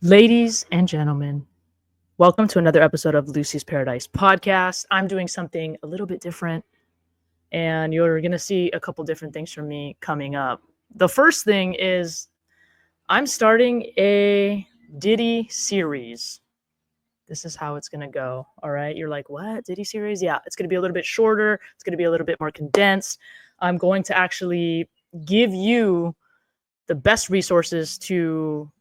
Ladies and gentlemen, welcome to another episode of Lucy's Paradise podcast. I'm doing something a little bit different, and you're going to see a couple different things from me coming up. The first thing is I'm starting a Diddy series. This is how it's going to go. All right. You're like, what? Diddy series? Yeah, it's going to be a little bit shorter. It's going to be a little bit more condensed. I'm going to actually give you the best resources to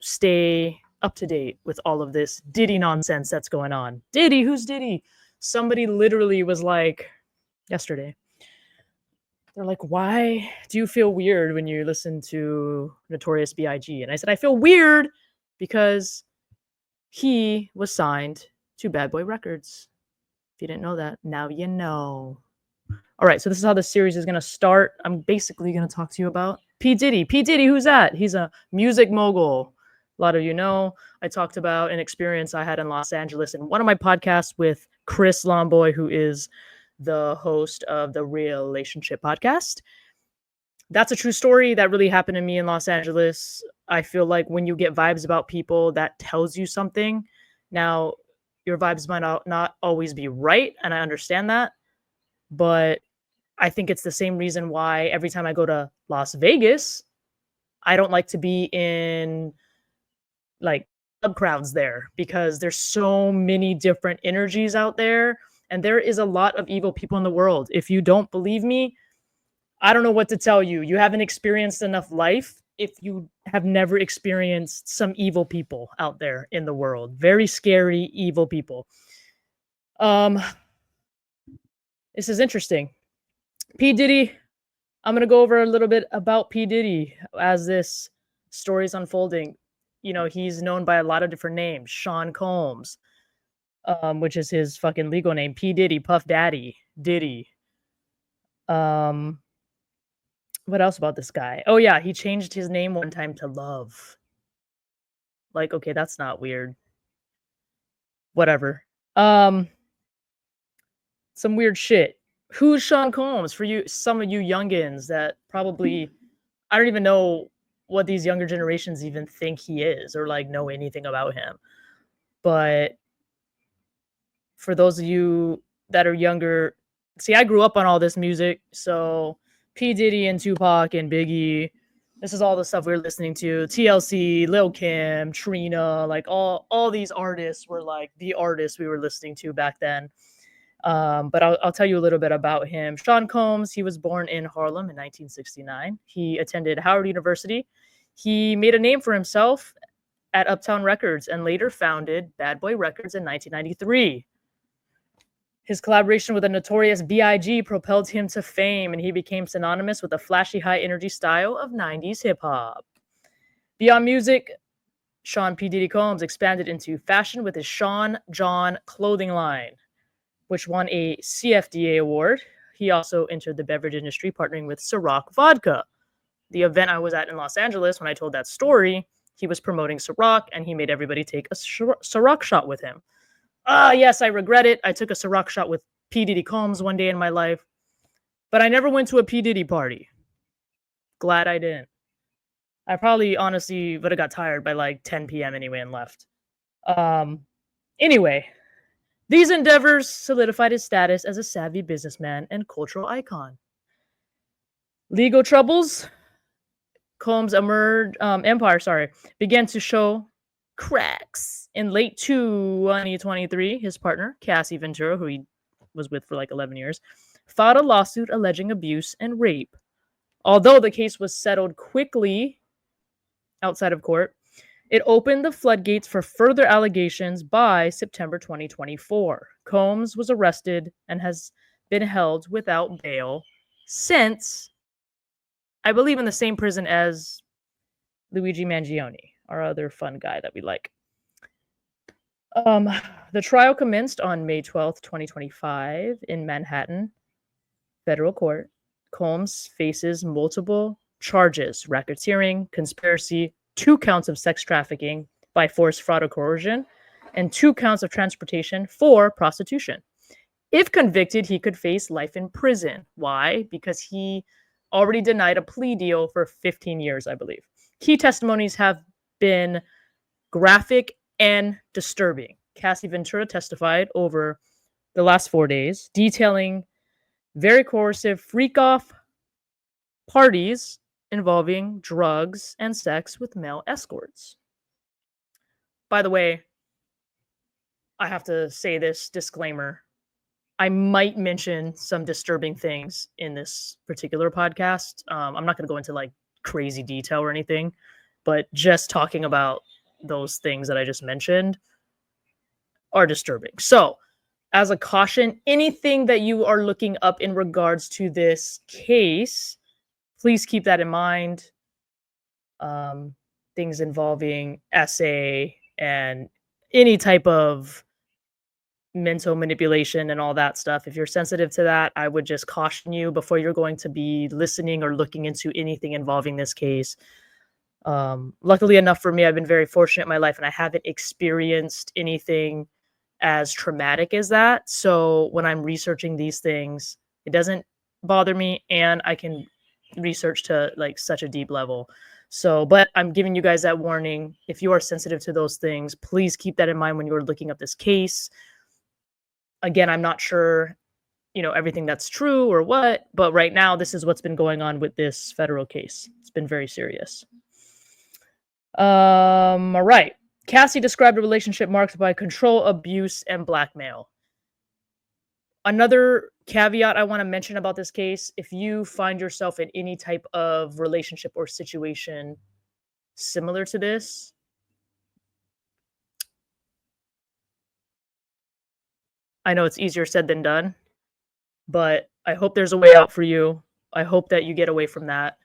stay up to date with all of this Diddy nonsense that's going on. Diddy, who's Diddy? Somebody literally was like, yesterday, they're like, why do you feel weird when you listen to Notorious B.I.G.? And I said, I feel weird because he was signed to Bad Boy Records. If you didn't know that, now you know. All right, so this is how the series is going to start. I'm basically going to talk to you about P. Diddy. P. Diddy, who's that? He's a music mogul. A lot of you know, I talked about an experience I had in Los Angeles in one of my podcasts with Chris Lomboy, who is the host of the Relationship Podcast. That's a true story that really happened to me in Los Angeles. I feel like when you get vibes about people, that tells you something. Now, your vibes might not always be right, and I understand that. But I think it's the same reason why every time I go to Las Vegas, I don't like to be in like club crowds there because there's so many different energies out there and there is a lot of evil people in the world. If you don't believe me, I don't know what to tell you. You haven't experienced enough life if you have never experienced some evil people out there in the world. Very scary, evil people. This is interesting. P. Diddy, I'm going to go over a little bit about P. Diddy as this story is unfolding. You know, he's known by a lot of different names. Sean Combs, which is his fucking legal name. P. Diddy, Puff Daddy, Diddy. What else about this guy? Oh, yeah, he changed his name one time to Love. Like, okay, that's not weird. Whatever. Some weird shit. Who's Sean Combs? For you, some of you youngins that probably, I don't even know what these younger generations even think he is or like know anything about him. But for those of you that are younger, see, I grew up on all this music. So P. Diddy and Tupac and Biggie, this is all the stuff we were listening to. TLC, Lil Kim, Trina, like all these artists were like the artists we were listening to back then. But I'll tell you a little bit about him. Sean Combs, he was born in Harlem in 1969. He attended Howard University. He made a name for himself at Uptown Records and later founded Bad Boy Records in 1993. His collaboration with the Notorious B.I.G. propelled him to fame, and he became synonymous with the flashy, high-energy style of 90s hip-hop. Beyond music, Sean P. Diddy Combs expanded into fashion with his Sean John clothing line, which won a CFDA award. He also entered the beverage industry, partnering with Ciroc Vodka. The event I was at in Los Angeles, when I told that story, he was promoting Ciroc, and he made everybody take a Ciroc shot with him. Yes, I regret it. I took a Ciroc shot with P. Diddy Combs one day in my life, but I never went to a P. Diddy party. Glad I didn't. I probably honestly would have got tired by like 10 p.m. anyway and left. Anyway, these endeavors solidified his status as a savvy businessman and cultural icon. Legal troubles. Combs' empire began to show cracks. In late 2023, his partner, Cassie Ventura, who he was with for like 11 years, filed a lawsuit alleging abuse and rape. Although the case was settled quickly outside of court, it opened the floodgates for further allegations by September 2024. Combs was arrested and has been held without bail since, I believe, in the same prison as Luigi Mangione, our other fun guy that we like. The trial commenced on May 12th, 2025 in Manhattan federal court. Combs faces multiple charges: racketeering, conspiracy, 2 counts of sex trafficking by force, fraud, or coercion, and 2 counts of transportation for prostitution. If convicted, he could face life in prison. Why? Because he already denied a plea deal for 15 years, I believe. Key testimonies have been graphic and disturbing. Cassie Ventura testified over the last 4 days, detailing very coercive freak-off parties involving drugs and sex with male escorts. By the way, I have to say this disclaimer. I might mention some disturbing things in this particular podcast. I'm not going to go into like crazy detail or anything, but just talking about those things that I just mentioned are disturbing. So, as a caution, anything that you are looking up in regards to this case, please keep that in mind. Things involving essay and any type of mental manipulation and all that stuff. If you're sensitive to that, I would just caution you before you're going to be listening or looking into anything involving this case. Luckily enough for me, I've been very fortunate in my life and I haven't experienced anything as traumatic as that. So when I'm researching these things, it doesn't bother me and I can research to like such a deep level. So, but I'm giving you guys that warning. If you are sensitive to those things, please keep that in mind when you're looking up this case. Again, I'm not sure, everything that's true or what, but right now this is what's been going on with this federal case. It's been very serious. All right. Cassie described a relationship marked by control, abuse, and blackmail. Another caveat I want to mention about this case, if you find yourself in any type of relationship or situation similar to this, I know it's easier said than done, but I hope there's a way out for you. I hope that you get away from that.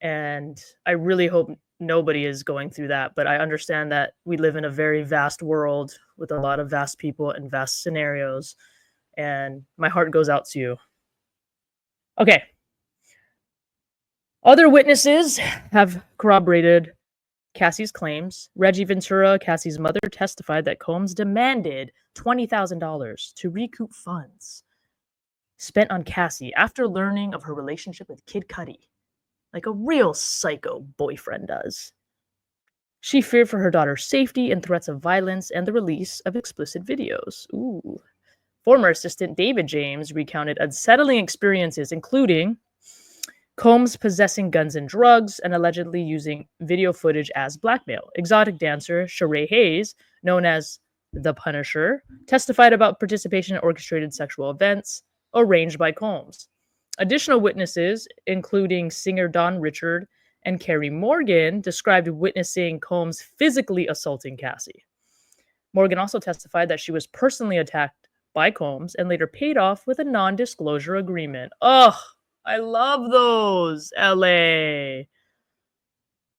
And I really hope nobody is going through that. But I understand that we live in a very vast world with a lot of vast people and vast scenarios. And my heart goes out to you. Okay. Other witnesses have corroborated Cassie's claims. Reggie Ventura, Cassie's mother, testified that Combs demanded $20,000 to recoup funds spent on Cassie after learning of her relationship with Kid Cudi, like a real psycho boyfriend does. She feared for her daughter's safety and threats of violence and the release of explicit videos. Ooh. Former assistant David James recounted unsettling experiences, including Combs possessing guns and drugs and allegedly using video footage as blackmail. Exotic dancer Sheree Hayes, known as The Punisher, testified about participation in orchestrated sexual events arranged by Combs. Additional witnesses, including singer Don Richard and Carrie Morgan, described witnessing Combs physically assaulting Cassie. Morgan also testified that she was personally attacked by Combs and later paid off with a non-disclosure agreement. Oh, I love those, LA.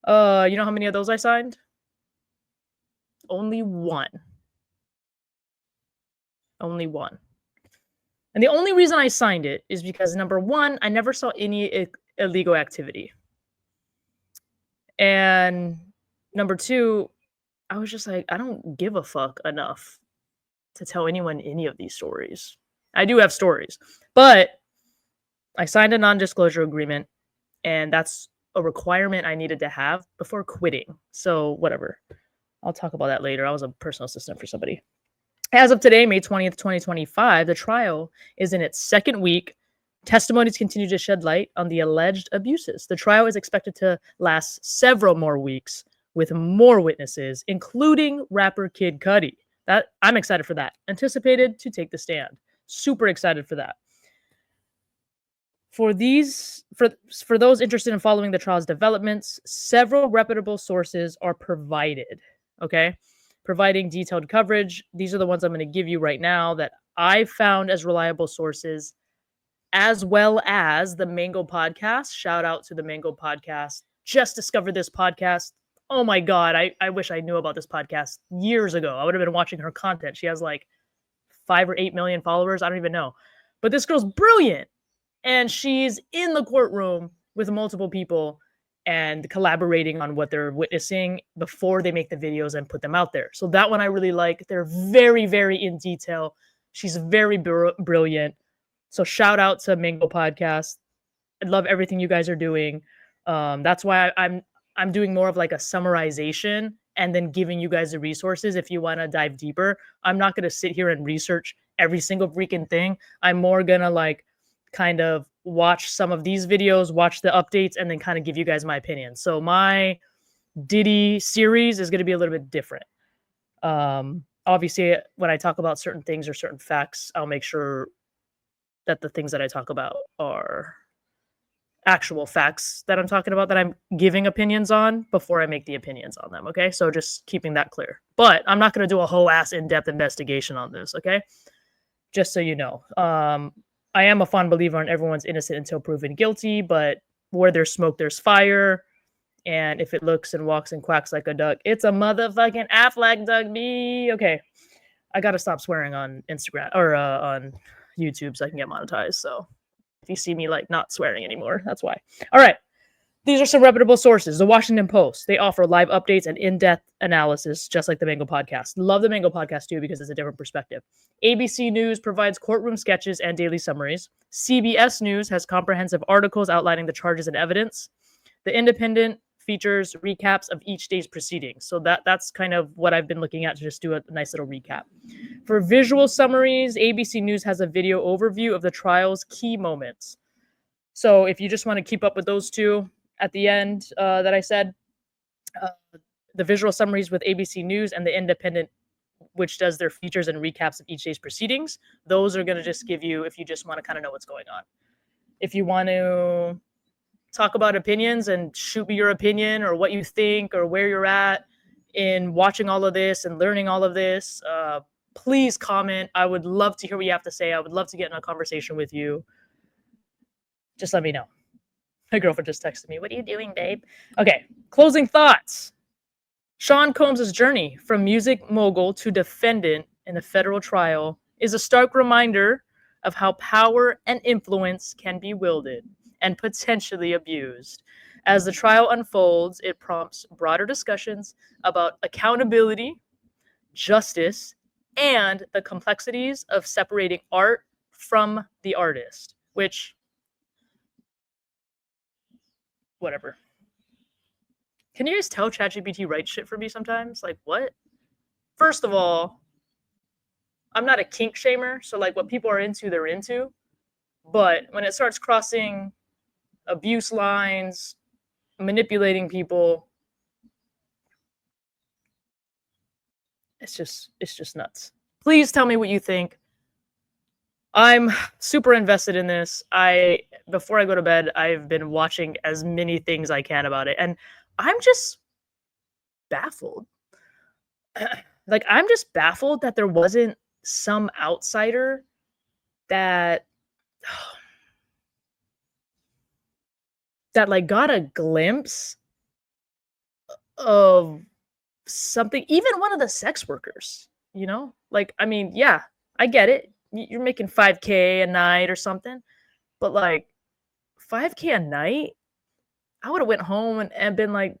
You know how many of those I signed? Only one. Only one. And the only reason I signed it is because, number one, I never saw any illegal activity. And number two, I was just like, I don't give a fuck enough to tell anyone any of these stories. I do have stories, but I signed a non-disclosure agreement, and that's a requirement I needed to have before quitting. So whatever. I'll talk about that later. I was a personal assistant for somebody. As of today, May 20th, 2025, the trial is in its second week. Testimonies continue to shed light on the alleged abuses. The trial is expected to last several more weeks with more witnesses, including rapper Kid Cudi. I'm excited for that. Anticipated to take the stand. Super excited for that. For those interested in following the trial's developments, several reputable sources are provided. Okay, providing detailed coverage. These are the ones I'm going to give you right now that I found as reliable sources, as well as the Mango Podcast. Shout out to the Mango Podcast. Just discovered this podcast. Oh my God, I wish I knew about this podcast years ago. I would have been watching her content. She has like 5 or 8 million followers. I don't even know. But this girl's brilliant. And she's in the courtroom with multiple people and collaborating on what they're witnessing before they make the videos and put them out there. So that one I really like. They're very, very in detail. She's very brilliant. So shout out to Mango Podcast. I love everything you guys are doing. That's why I'm doing more of like a summarization and then giving you guys the resources if you want to dive deeper. I'm not going to sit here and research every single freaking thing. I'm more going to like kind of watch some of these videos, watch the updates, and then kind of give you guys my opinion. So my Diddy series is going to be a little bit different. Obviously, when I talk about certain things or certain facts, I'll make sure that the things that I talk about are actual facts that I'm talking about, that I'm giving opinions on before I make the opinions on them. Okay. So just keeping that clear. But I'm not going to do a whole ass in-depth investigation on this. Okay. Just so you know. I am a fond believer in everyone's innocent until proven guilty, but where there's smoke, there's fire. And if it looks and walks and quacks like a duck, it's a motherfucking Affleck duck, me. Okay. I got to stop swearing on Instagram or on YouTube so I can get monetized. So if you see me like not swearing anymore, that's why. All right. These are some reputable sources. The Washington Post. They offer live updates and in-depth analysis, just like the Mango Podcast. Love the Mango Podcast too because it's a different perspective. ABC News provides courtroom sketches and daily summaries. CBS News has comprehensive articles outlining the charges and evidence. The Independent features recaps of each day's proceedings. So that's kind of what I've been looking at to just do a nice little recap. For visual summaries, ABC News has a video overview of the trial's key moments. So if you just want to keep up with those two at the end that I said, the visual summaries with ABC News and the Independent, which does their features and recaps of each day's proceedings, those are going to just give you, if you just want to kind of know what's going on. If you want to talk about opinions and shoot me your opinion or what you think or where you're at in watching all of this and learning all of this, please comment. I would love to hear what you have to say. I would love to get in a conversation with you. Just let me know. My girlfriend just texted me. What are you doing, babe? Okay, closing thoughts. Sean Combs' journey from music mogul to defendant in a federal trial is a stark reminder of how power and influence can be wielded and potentially abused. As the trial unfolds, it prompts broader discussions about accountability, justice, and the complexities of separating art from the artist, which, whatever. Can you guys tell ChatGPT writes shit for me sometimes? Like, what? First of all, I'm not a kink shamer, so like what people are into, they're into. But when it starts crossing abuse lines, manipulating people, it's just nuts. Please tell me what you think. I'm super invested in this. Before I go to bed, I've been watching as many things I can about it, and I'm just baffled. Like, I'm just baffled that there wasn't some outsider that like got a glimpse of something, even one of the sex workers, you know? Like, I mean, yeah, I get it. You're making $5K a night or something, but like $5K a night, I would have went home and been like,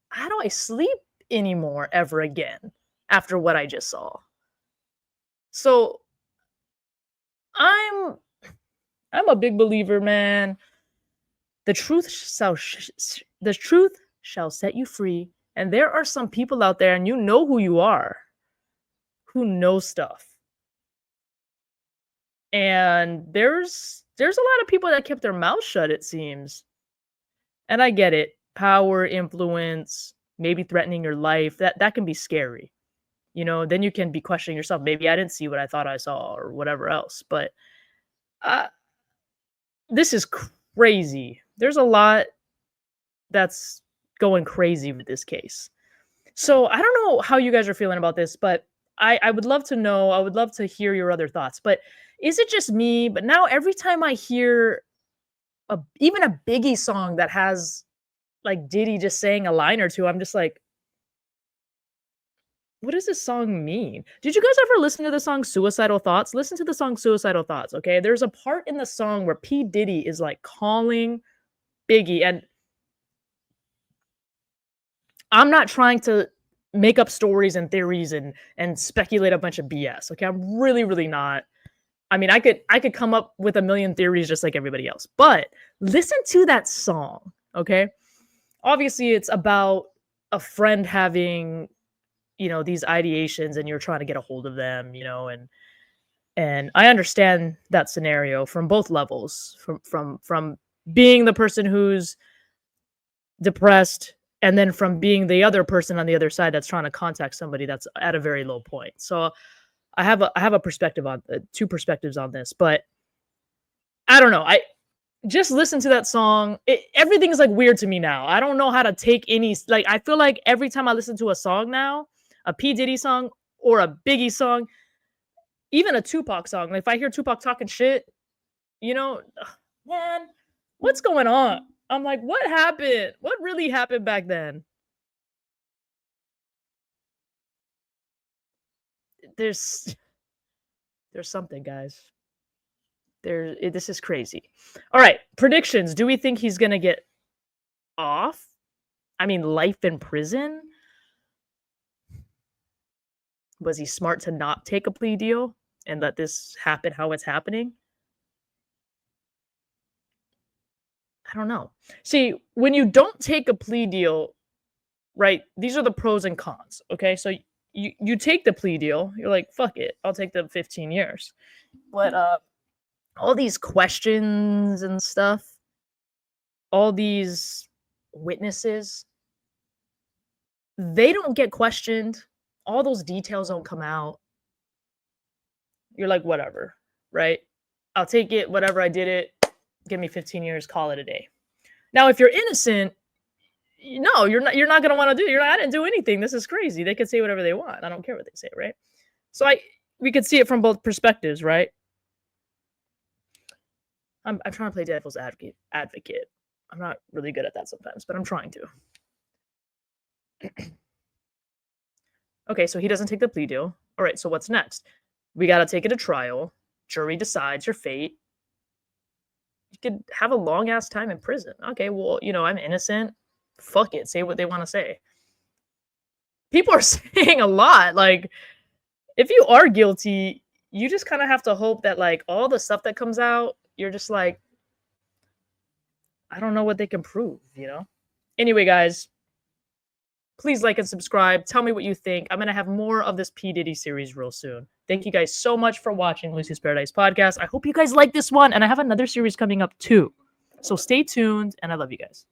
how do I sleep anymore ever again after what I just saw? So I'm a big believer, man. The truth shall set you free. And there are some people out there, and you know who you are, who know stuff. And there's a lot of people that kept their mouth shut, it seems. And I get it. Power, influence, maybe threatening your life, that can be scary. You know, then you can be questioning yourself. Maybe I didn't see what I thought I saw or whatever else. But this is crazy. There's a lot that's going crazy with this case. So I don't know how you guys are feeling about this, but I would love to know. I would love to hear your other thoughts. But is it just me? But now every time I hear even a Biggie song that has like Diddy just saying a line or two, I'm just like, what does this song mean? Did you guys ever listen to the song Suicidal Thoughts? Listen to the song Suicidal Thoughts, okay? There's a part in the song where P. Diddy is like calling Biggie, and I'm not trying to make up stories and theories and speculate a bunch of BS, okay? I'm really, really not. I mean, I could come up with a million theories just like everybody else, but listen to that song, okay? Obviously, it's about a friend having these ideations and you're trying to get a hold of them, and I understand that scenario from both levels, from being the person who's depressed and then from being the other person on the other side that's trying to contact somebody that's at a very low point. So I have a perspective on two perspectives on this, but I don't know. I just listen to that song. Everything is like weird to me now. I don't know how to take any, like, I feel like every time I listen to a song now, a P. Diddy song or a Biggie song, even a Tupac song, like if I hear Tupac talking shit, man, what's going on? I'm like, what happened? What really happened back then? There's something, guys. This is crazy. All right, predictions. Do we think he's gonna get off? I mean, life in prison? Was he smart to not take a plea deal and let this happen how it's happening? I don't know. See, when you don't take a plea deal, right? These are the pros and cons. Okay, so you take the plea deal. You're like, fuck it, I'll take the 15 years. But all these questions and stuff, all these witnesses, they don't get questioned. All those details don't come out. You're like, whatever, right? I'll take it, whatever, I did it. Give me 15 years, call it a day. Now, if you're innocent, no, you're not going to want to do it. I didn't do anything. This is crazy. They could say whatever they want. I don't care what they say, right? So we could see it from both perspectives, right? I'm trying to play devil's advocate. I'm not really good at that sometimes, but I'm trying to. Okay, so he doesn't take the plea deal. All right, so what's next? We got to take it to trial. Jury decides your fate. You could have a long-ass time in prison. Okay, well, I'm innocent. Fuck it. Say what they want to say. People are saying a lot. Like, if you are guilty, you just kind of have to hope that, like, all the stuff that comes out, you're just like, I don't know what they can prove, Anyway, guys, please like and subscribe. Tell me what you think. I'm going to have more of this P. Diddy series real soon. Thank you guys so much for watching Lucy's Paradise Podcast. I hope you guys like this one, and I have another series coming up too. So stay tuned, and I love you guys.